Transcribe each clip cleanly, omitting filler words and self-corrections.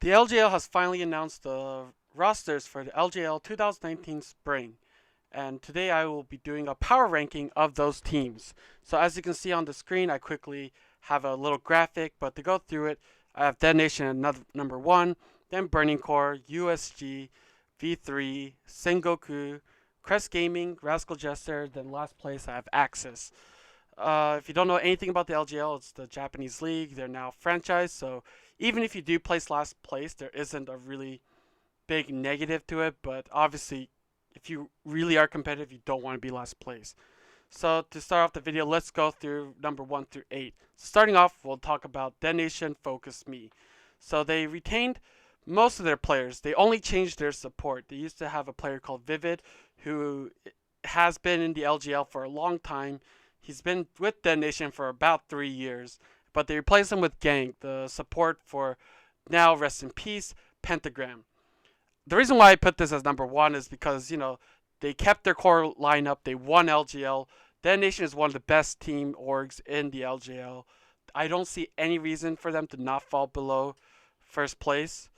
The LJL has finally announced the rosters for the LJL 2019 Spring, and today I will be doing a power ranking of those teams. So as you can see on the screen, I quickly have a little graphic, but to go through it, I have Detonation at number 1, then Burning Core, USG, V3, Sengoku, Crest Gaming, Rascal Jester, then last place I have AXIZ. If you don't know anything about the LJL, it's the Japanese league. They're now franchised, so even if you do place last place, there isn't a really big negative to it. But obviously, if you really are competitive, you don't want to be last place. So to start off the video, let's go through number 1 through 8. So starting off, we'll talk about DetonatioN FocusMe. So they retained most of their players. They only changed their support. They used to have a player called Vivid, who has been in the LGL for a long time. He's been with Detonation for about 3 years, but they replaced him with Gang, the support for now, rest in peace, Pentagram. The reason why I put this as number 1 is because, they kept their core lineup, they won LGL. Detonation is one of the best team orgs in the LGL. I don't see any reason for them to not fall below first place.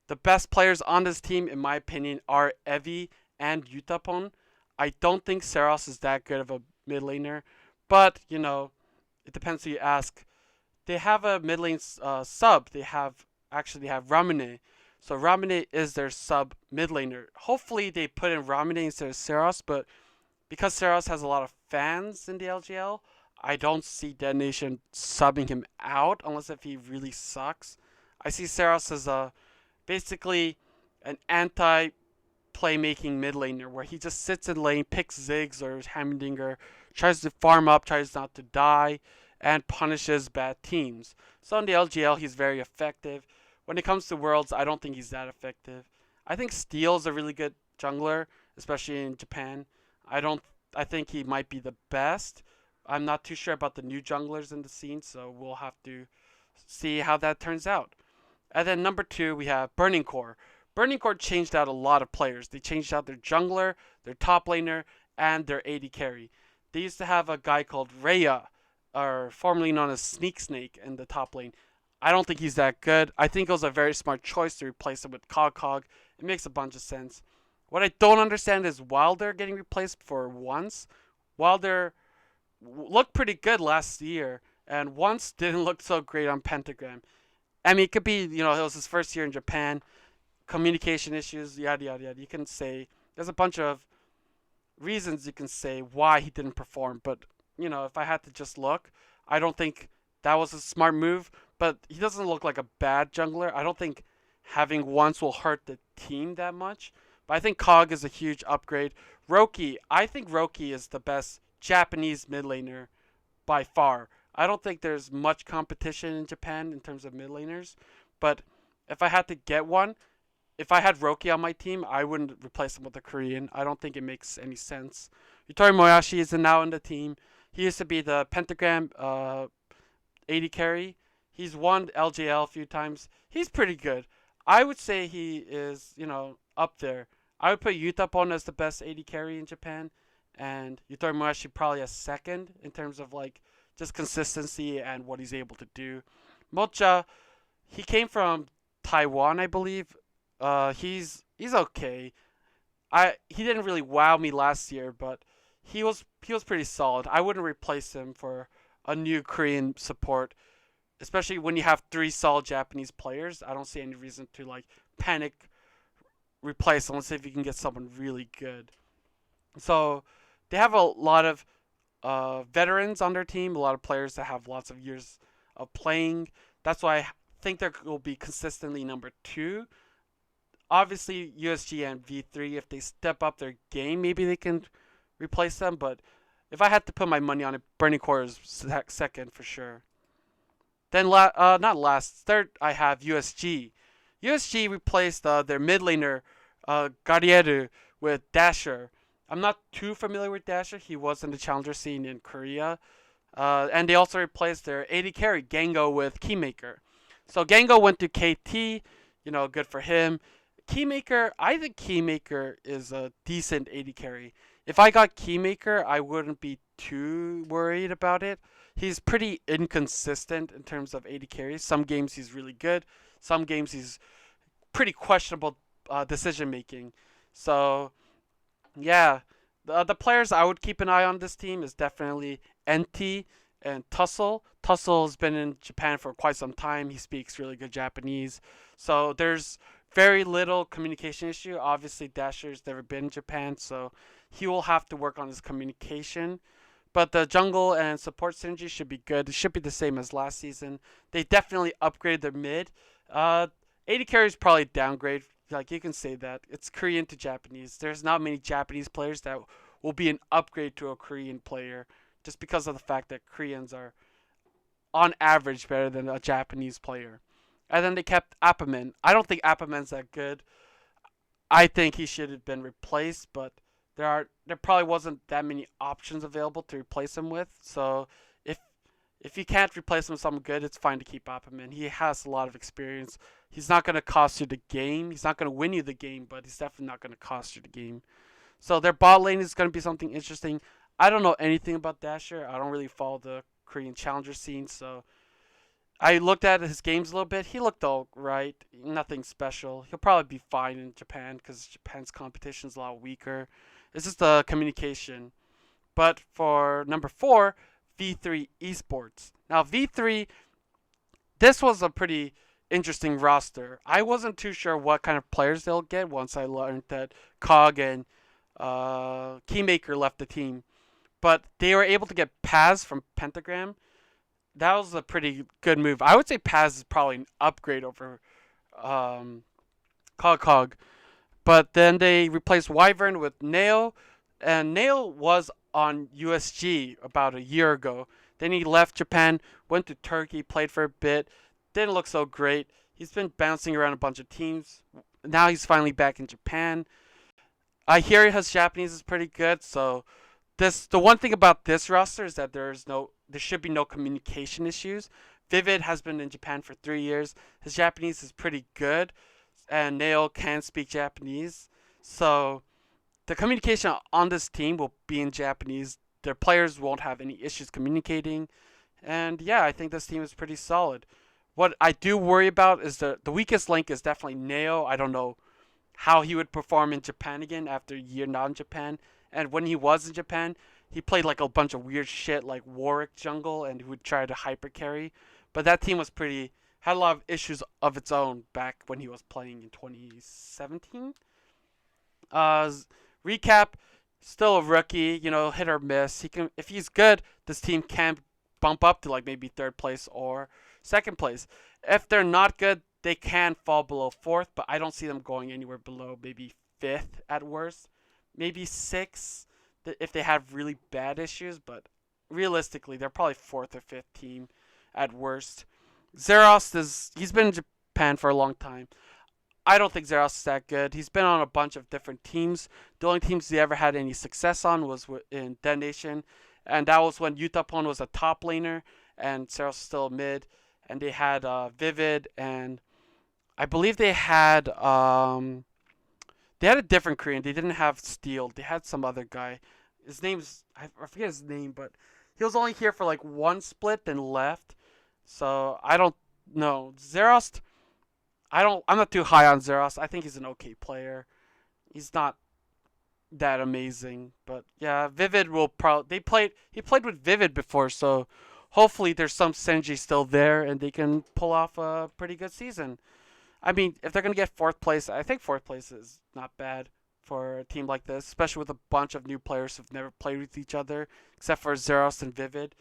The best players on this team, in my opinion, are Evi and Utapon. I don't think Saros is that good of a mid laner. But, it depends who you ask. They have a mid lane sub. They have Ramune. So Ramune is their sub mid laner. Hopefully they put in Ramune instead of Saros, but because Saros has a lot of fans in the LGL, I don't see Detonation subbing him out unless if he really sucks. I see Saros as basically an anti playmaking mid laner where he just sits in lane, picks Ziggs or Hamdinger, tries to farm up, tries not to die, and punishes bad teams. So in the LGL, he's very effective. When it comes to Worlds, I don't think he's that effective. I think Steel's a really good jungler, especially in Japan. I think he might be the best. I'm not too sure about the new junglers in the scene, so we'll have to see how that turns out. And then number 2, we have Burning Core. Burning Core changed out a lot of players. They changed out their jungler, their top laner, and their AD carry. They used to have a guy called Rhea, or formerly known as Sneak Snake, in the top lane. I don't think he's that good. I think it was a very smart choice to replace him with Cog. It makes a bunch of sense. What I don't understand is Wilder getting replaced for once. Wilder looked pretty good last year, and once didn't look so great on Pentagram. I mean, it could be, it was his first year in Japan, communication issues, yada, yada, yada. You can say, there's a bunch of reasons you can say why he didn't perform, but, if I had to just look, I don't think that was a smart move, but he doesn't look like a bad jungler. I don't think having once will hurt the team that much, but I think Cog is a huge upgrade. I think Roki is the best Japanese mid laner by far. I don't think there's much competition in Japan in terms of mid laners, but if I had to get one, if I had Roki on my team, I wouldn't replace him with a Korean. I don't think it makes any sense. Yutori Moyashi is now in the team. He used to be the Pentagram AD carry. He's won LJL a few times. He's pretty good. I would say he is, up there. I would put Utapon as the best AD carry in Japan, and Yutori Moyashi probably as second in terms of just consistency and what he's able to do. Mocha, he came from Taiwan, I believe. He's okay. He didn't really wow me last year, but he was pretty solid. I wouldn't replace him for a new Korean support, especially when you have 3 solid Japanese players. I don't see any reason to panic replace unless if you can get someone really good. So they have a lot of veterans on their team, a lot of players that have lots of years of playing. That's why I think they will be consistently number 2. Obviously, USG and V3, if they step up their game, maybe they can replace them. But if I had to put my money on it, Burning Core is second for sure. Then, not last, third, I have USG. USG replaced their mid laner, Garrieru, with Dasher. I'm not too familiar with Dasher. He was in the challenger scene in Korea. And they also replaced their AD carry, Gango, with Keymaker. So Gango went to KT, good for him. Keymaker, I think Keymaker is a decent AD carry. If I got Keymaker, I wouldn't be too worried about it. He's pretty inconsistent in terms of AD carries. Some games he's really good. Some games he's pretty questionable decision making. So yeah, the players I would keep an eye on this team is definitely NT and Tussle. Tussle's been in Japan for quite some time. He speaks really good Japanese. So there's very little communication issue. Obviously, Dasher's never been in Japan, so he will have to work on his communication. But the jungle and support synergy should be good. It should be the same as last season. They definitely upgraded their mid. AD carry is probably downgrade. Like, you can say that. It's Korean to Japanese. There's not many Japanese players that will be an upgrade to a Korean player just because of the fact that Koreans are on average better than a Japanese player. And then they kept Appaman. I don't think Appaman's that good. I think he should have been replaced, but there probably wasn't that many options available to replace him with. So if you can't replace him with someone good, it's fine to keep Appaman. He has a lot of experience. He's not going to cost you the game. He's not going to win you the game, but he's definitely not going to cost you the game. So their bot lane is going to be something interesting. I don't know anything about Dasher. I don't really follow the Korean challenger scene, so I looked at his games a little bit. He looked all right. Nothing special. He'll probably be fine in Japan because Japan's competition is a lot weaker. It's just the communication. But for number 4, V3 Esports. Now, V3, this was a pretty interesting roster. I wasn't too sure what kind of players they'll get once I learned that Cog and Keymaker left the team. But they were able to get Paz from Pentagram. That was a pretty good move. I would say Paz is probably an upgrade over Cog. But then they replaced Wyvern with Nail. And Nail was on USG about a year ago. Then he left Japan, went to Turkey, played for a bit. Didn't look so great. He's been bouncing around a bunch of teams. Now he's finally back in Japan. I hear his Japanese is pretty good. So the one thing about this roster is that there should be no communication issues. Vivid has been in Japan for 3 years. His Japanese is pretty good, and Nail can speak Japanese. So the communication on this team will be in Japanese. Their players won't have any issues communicating. And yeah, I think this team is pretty solid. What I do worry about is the weakest link is definitely Nail. I don't know how he would perform in Japan again after a year not in Japan. And when he was in Japan, he played like a bunch of weird shit like Warwick jungle and he would try to hyper carry. But that team had a lot of issues of its own back when he was playing in 2017. Recap, still a rookie, hit or miss. If he's good, this team can bump up to like maybe 3rd place or 2nd place. If they're not good, they can fall below 4th, but I don't see them going anywhere below maybe 5th at worst. Maybe 6th if they have really bad issues, but realistically, they're probably 4th or 5th team at worst. Zeros he's been in Japan for a long time. I don't think Zeros is that good. He's been on a bunch of different teams. The only teams he ever had any success on was in DetonatioN, and that was when Utapon was a top laner and Zeros was still mid, and they had Vivid, and I believe they had a different Korean. They didn't have Steel. They had some other guy. His name's I forget his name, but he was only here for like 1 split then left. So I don't know. Zeros, I'm not too high on Zeros. I think he's an okay player. He's not that amazing, but yeah, Vivid will probably he played with Vivid before, so hopefully there's some synergy still there and they can pull off a pretty good season. I mean, if they're going to get 4th place, I think 4th place is not bad for a team like this, especially with a bunch of new players who've never played with each other, except for Zeros and Vivid.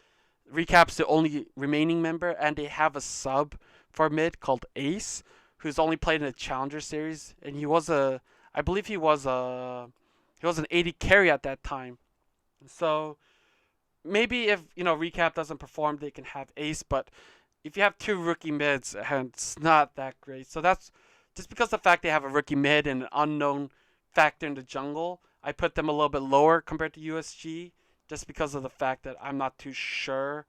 Recap's the only remaining member, and they have a sub for mid called Ace, who's only played in a Challenger series, and I believe he was an AD carry at that time. So maybe if Recap doesn't perform, they can have Ace, but if you have 2 rookie mids, it's not that great. So that's just because the fact they have a rookie mid and an unknown factor in the jungle, I put them a little bit lower compared to USG, just because of the fact that I'm not too sure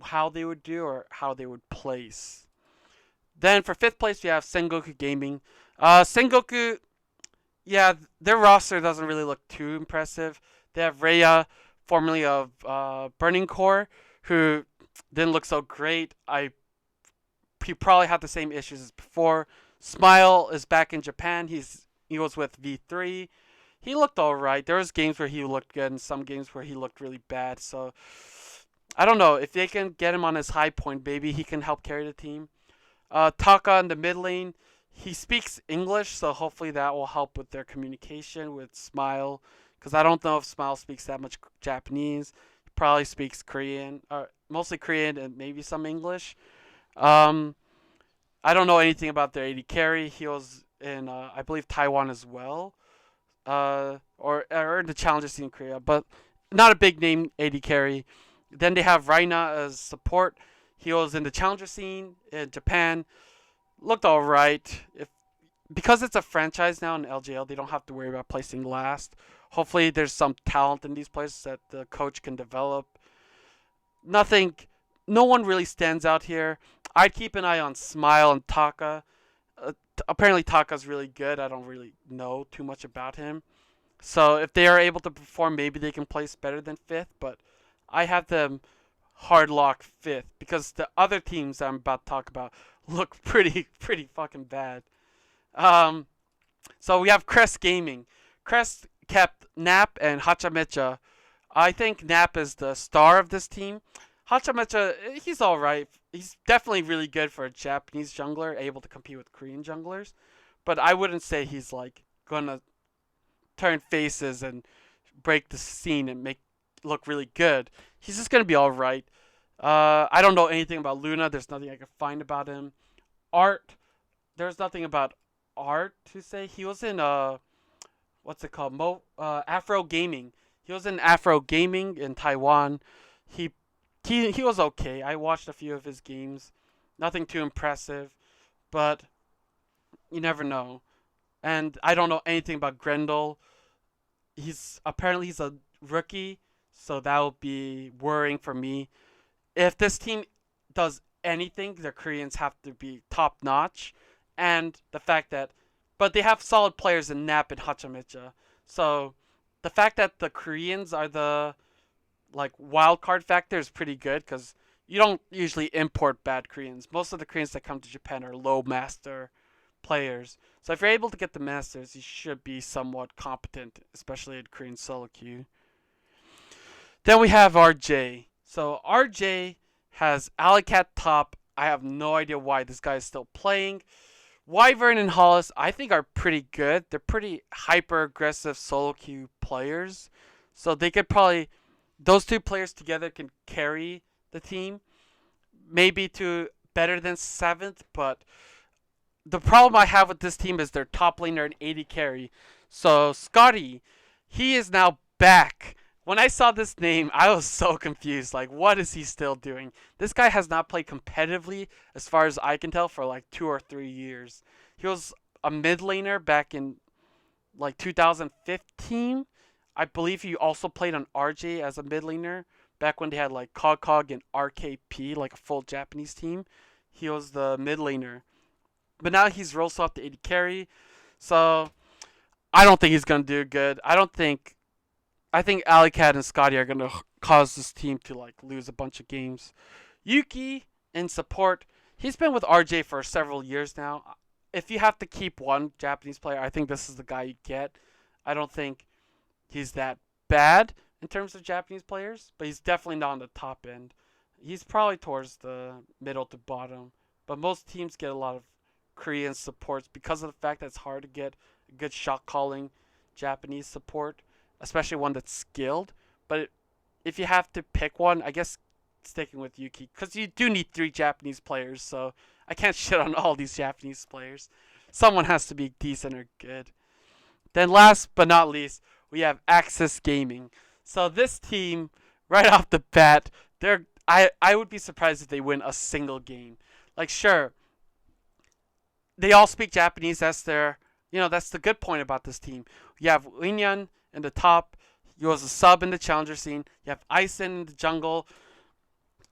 how they would do or how they would place. Then for 5th place, we have Sengoku Gaming. Sengoku, yeah, their roster doesn't really look too impressive. They have Rhea, formerly of Burning Core, who didn't look so great. He probably had the same issues as before. Smile is back in Japan. He was with V3. He looked all right. There was games where he looked good and some games where he looked really bad. So I don't know if they can get him on his high point. Maybe he can help carry the team. Taka in the mid lane. He speaks English, so hopefully that will help with their communication with Smile. Because I don't know if Smile speaks that much Japanese. He probably speaks Korean, or mostly Korean and maybe some English. Um, I don't know anything about their AD carry. He was in, I believe, Taiwan as well, or in the challenger scene in Korea, but not a big name AD carry. Then they have Raina as support. He was in the challenger scene in Japan. Looked all right. If because it's a franchise now in LJL, they don't have to worry about placing last. Hopefully, there's some talent in these players that the coach can develop. Nothing, no one really stands out here. I'd keep an eye on Smile and Taka. Apparently, Taka's really good. I don't really know too much about him. So if they are able to perform, maybe they can place better than fifth. But I have them hard lock fifth because the other teams I'm about to talk about look pretty fucking bad. Um, so we have Crest Gaming. Crest kept Nap and Hachamecha. I think Nap is the star of this team. Hachamecha, he's alright. He's definitely really good for a Japanese jungler, able to compete with Korean junglers. But I wouldn't say he's like gonna turn faces and break the scene and make look really good. He's just gonna be alright. I don't know anything about Luna. There's nothing I can find about him. Art, there's nothing about Art to say. He was in what's it called? Afro Gaming. He was in Afro Gaming in Taiwan. He he was okay. I watched a few of his games. Nothing too impressive, but you never know. And I don't know anything about Grendel. He's a rookie, so that will be worrying for me. If this team does anything, the Koreans have to be top notch, and the fact that, but they have solid players in Nap and Hachamicha. So the fact that the Koreans are the like wild card factor is pretty good because you don't usually import bad Koreans. Most of the Koreans that come to Japan are low master players. So if you're able to get the masters, you should be somewhat competent, especially in Korean solo queue. Then we have RJ. So RJ has Alicat top. I have no idea why this guy is still playing. Wyvern and Hollis, I think, are pretty good. They're pretty hyper aggressive solo queue players. So they could probably, those two players together can carry the team. Maybe to better than 7th, but the problem I have with this team is their top laner and 80 carry. So Scotty, he is now back. When I saw this name, I was so confused. Like, what is he still doing? This guy has not played competitively, as far as I can tell, for like 2 or 3 years. He was a mid laner back in like 2015. I believe he also played on RJ as a mid laner back when they had like Cog and RKP, like a full Japanese team. He was the mid laner. But now he's roll swapped to 80 carry. So I don't think he's going to do good. I think Alicat and Scotty are going to cause this team to like lose a bunch of games. Yuki in support, he's been with RJ for several years now. If you have to keep one Japanese player, I think this is the guy you get. I don't think he's that bad in terms of Japanese players, but he's definitely not on the top end. He's probably towards the middle to bottom. But most teams get a lot of Korean supports because of the fact that it's hard to get a good shot calling Japanese support, especially one that's skilled. But if you have to pick one, I guess sticking with Yuki, because you do need 3 Japanese players, so I can't shit on all these Japanese players. Someone has to be decent or good. Then last but not least, we have AXIZ Gaming. So this team, right off the bat, I would be surprised if they win a single game. Like, sure, they all speak Japanese. That's the good point about this team. You have Linyan in the top. He was a sub in the challenger scene. You have Ison in the jungle.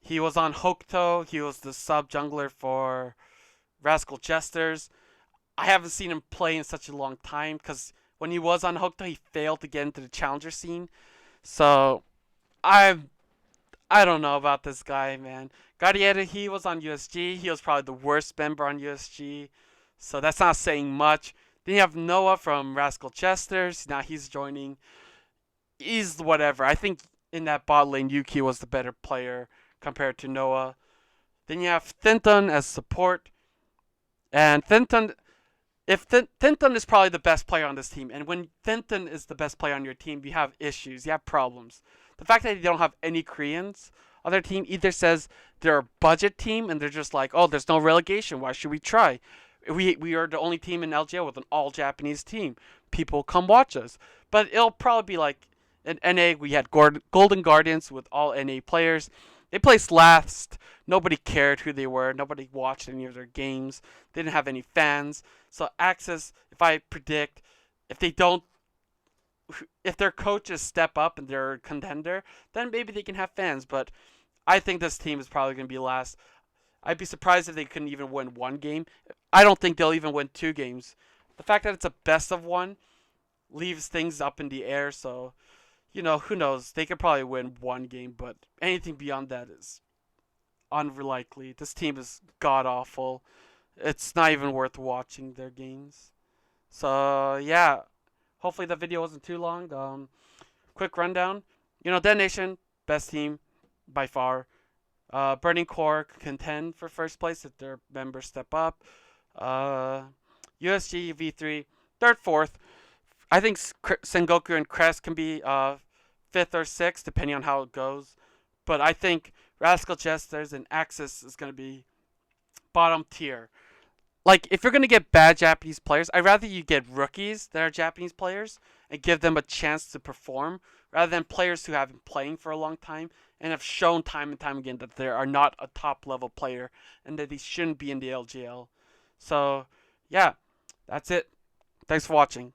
He was on Hokuto. He was the sub jungler for Rascal Jesters. I haven't seen him play in such a long time because when he was on Hokuto, he failed to get into the challenger scene. So I don't know about this guy, man. Garriere, he was on USG. He was probably the worst member on USG. So that's not saying much. Then you have Noah from Rascal Jester. Now he's joining. He's whatever. I think in that bot lane, Yuki was the better player compared to Noah. Then you have Thinton as support. And Thinton, if Thinton is probably the best player on this team, and when Thinton is the best player on your team, you have issues, you have problems. The fact that you don't have any Koreans on their team either says they're a budget team and they're just like, oh, there's no relegation, why should we try? We are the only team in LJL with an all Japanese team. People come watch us. But it'll probably be like in NA, we had Golden Guardians with all NA players. They placed last. Nobody cared who they were. Nobody watched any of their games. They didn't have any fans. So AXIZ, if I predict, if they don't, if their coaches step up and they're a contender, then maybe they can have fans. But I think this team is probably going to be last. I'd be surprised if they couldn't even win one game. I don't think they'll even win 2 games. The fact that it's a best of 1 leaves things up in the air. So, who knows? They could probably win 1 game, but anything beyond that is unlikely. This team is god awful. It's not even worth watching their games. So yeah, hopefully the video wasn't too long. Quick rundown. DetonatioN, best team by far. Burning Core contend for first place if their members step up. USG V3 third, fourth. I think Sengoku and Crest can be 5th or 6th depending on how it goes. But I think Rascal Jesters and AXIZ is going to be bottom tier. Like, if you're going to get bad Japanese players, I'd rather you get rookies that are Japanese players and give them a chance to perform rather than players who have been playing for a long time and have shown time and time again that they are not a top level player and that they shouldn't be in the LJL. So, yeah, that's it. Thanks for watching.